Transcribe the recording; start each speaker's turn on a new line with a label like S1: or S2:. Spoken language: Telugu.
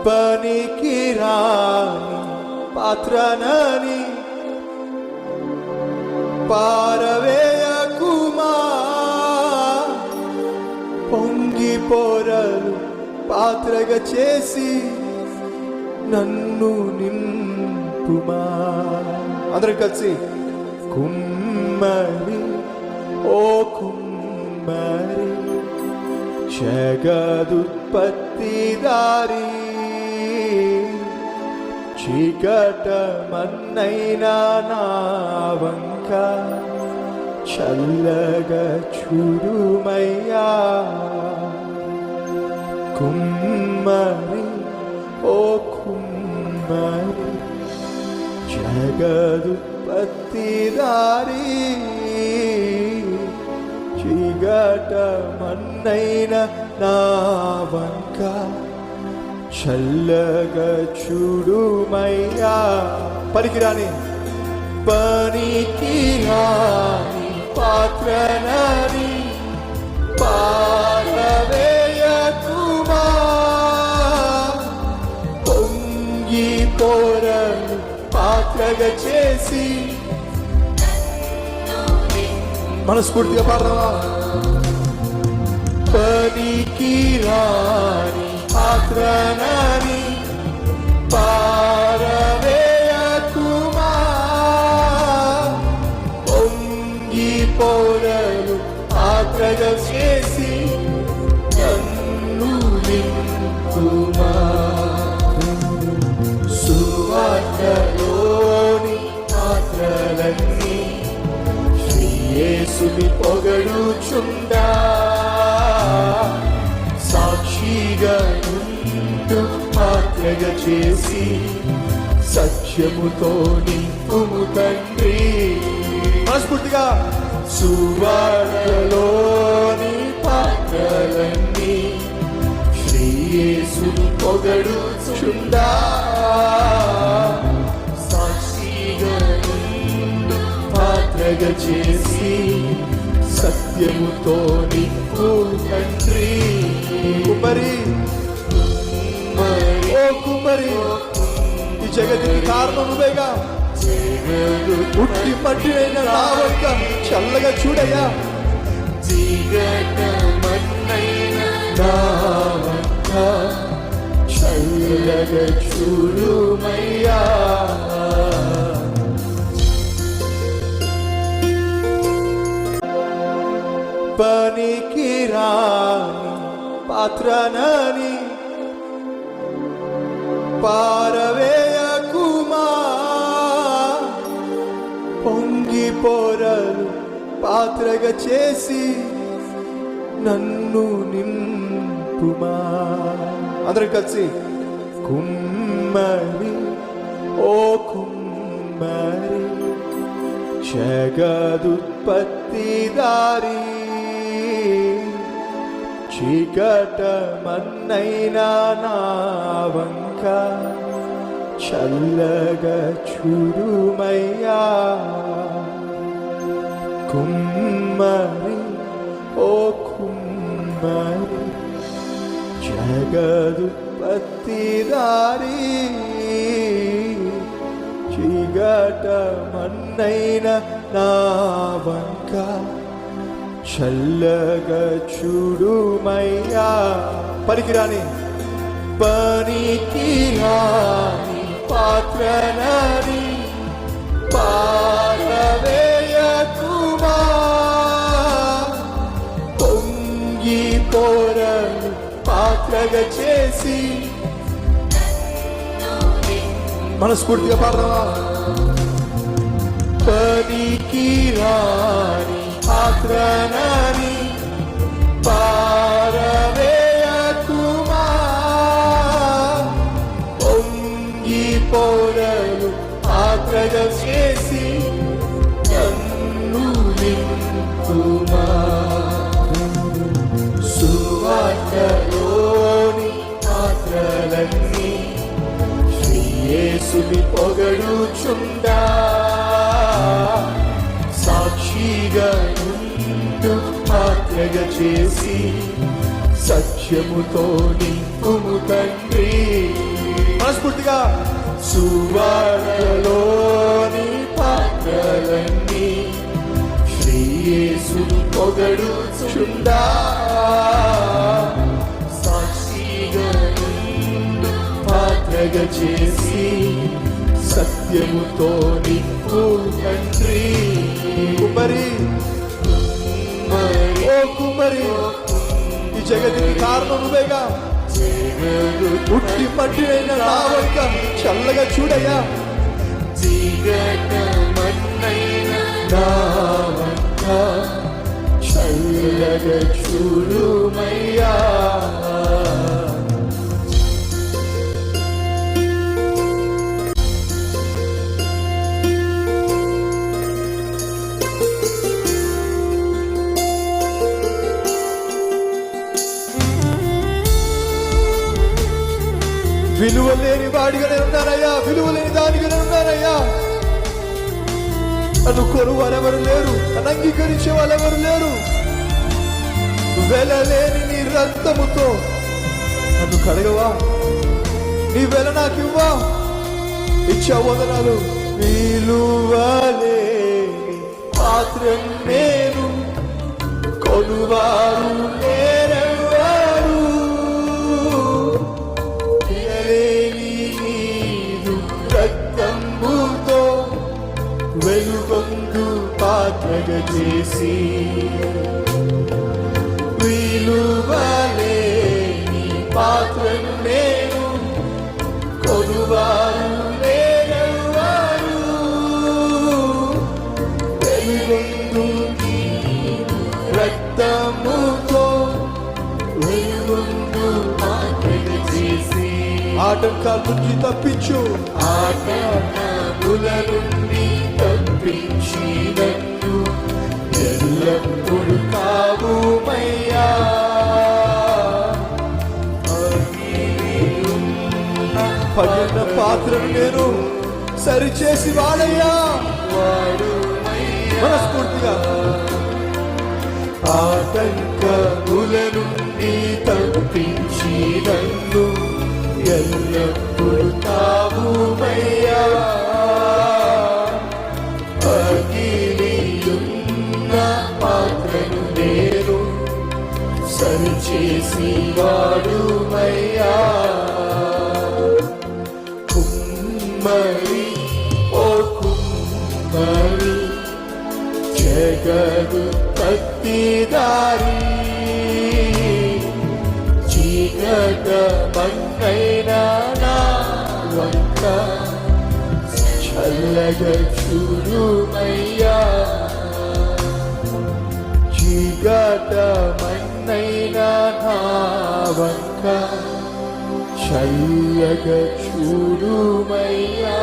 S1: పనికి రాని పాత్రనని పారవేయకుమా, పొంగి పొరలు పాత్రగా చేసి నన్ను నింపుమా. అందరం కలిసి కుమ్మరి ఓ కుమ్మరి జగదుత్పత్తిదారి, చీకటమన్నైనా నా వంక చల్లగా చూడుమయ్యా. కుమ్మరి ఓ కుమ్మరి జగదుత్పత్తిదారి, చీకటమన్నైన నా వంక చల్లగా చూడుమయ్యా. పనికిరాని పాత్రనని పారవేయకుమా, పొంగి పొరలు పాత్రగా చేసి మనస్ఫూర్తిగా పాడదామా. పనికిరాని పాత్రనని పారవేయకుమా, పొంగి పొరలు పాత్రగా చేసి నన్ను నింపుమా. సువార్తలోని పాత్రలన్నీ శ్రీ యేసుని పొగడుచుండా, సాక్షిగా ఉంటూ పాత్రగా చేసి సత్యముతో నింపుము తండ్రి. మనస్ఫూర్తిగా సువార్తలోని పాత్రలన్నీ శ్రీ యేసుని పొగడుచుండా, సాక్షిగా ఉంటూ పాత్రగా చేసి సత్యముతో నింపు తండ్రి. కుమ్మరి ఓ కుమ్మరి, ఈ జగతికి కారణం నువ్వేగా. పుట్టి మట్టి అయిన నా వంక చల్లగా చూడయ్యా. నా వంక చల్లగా చూడుమయ్యా. పనికి రాని పాత్రనని పారవేయకుమా, పొంగి పొరలు పాత్రగా చేసి నన్ను నింపుమా. అందరం కలిసి కుమ్మరి ఓ కుమ్మరి జగదుత్పత్తిదారి, చీకటమన్నైనా నా వంక చల్లగా చూడుమయ్యా. కుమ్మరి ఓ కుమ్మరి జగదుత్పత్తిదారి, చీకటమన్నైన నా వంక చల్లగా చూడుమయ్యా. పనికిరాని పాత్రనని పారవేయకుమా, పొంగి పొరలు పాత్రగా చేసి మనస్ఫూర్తిగా పాడదామా. పనికిరాని పాత్రనని పారవేయకుమా, పొంగి పొరలు పాత్రగా చేసి నన్ను నింపుమా. సువార్తలోని పాత్రలన్నీ శ్రీ యేసుని పొగడుచుండా, సాక్షిగా ఉంటూ పాత్రగా చేసి సత్యముతో నింపుము తండ్రి. మనస్ఫూర్తిగా సువార్తలోని పాత్రలన్నీ శ్రీ యేసుని పొగడుచుండా సాక్షిగా నిన్ను పాత్రగా చేసి సత్యముతో నింపు తండ్రి. కుమరి ఓ కుమరి, ఈ జగతికి కారణం నువ్వేగా. పుట్టి మట్టినైనా నా వంక చల్లగా చూడయ్యా. నా వంక చల్లగా చూడుమయ్యా. విలువ లేని వాడిగానే ఉన్నానయ్యా, విలువ లేని దానిగానే ఉన్నానయ్యా. నన్ను కొను వారెవరు లేరు, నన్ను అంగీకరించే వాళ్ళెవరు లేరు. వెలలేని నీ రక్తముతో నన్ను కడగవా, నీ వెల నాకు ఇవ్వా. ఇచ్చా వదనాలు. విలువలేని పాత్ర నేను, కొనువారు లేరెవ్వరు. రక్తముతో వెలుగొందు పాత్రగా చేసి విలువలేని పాత్రను నేను, కొనువారు లేరెవ్వరు. వెలుగొందు రక్తముతో వెలుగొందు పాత్రగా చేసి ఆటంకాల నుంచి తప్పించు, ఆటంకముల నుండి తప్పించి నన్ను ఎల్లప్పుడూ కావుమయ్యా. పగిలిన పాత్రను నేను సరిచేసి వాడయ్యా. మనస్ఫూర్తిగా ఆటంకముల నుండి తప్పించి నన్ను ఎల్లప్పుడు కావుమయ్యా. పగిలియున్న పాత్రను నేను సరిచేసి వాడుమయ్యా. కుమ్మరి ఓ కుమ్మరి, జగదు పత్తిదారి, చీకటమన్నైనా నా వంక చల్లగా చూడుమయ్యా. చీకటమన్నైనా నా వంక చల్లగా చూడుమయ్యా.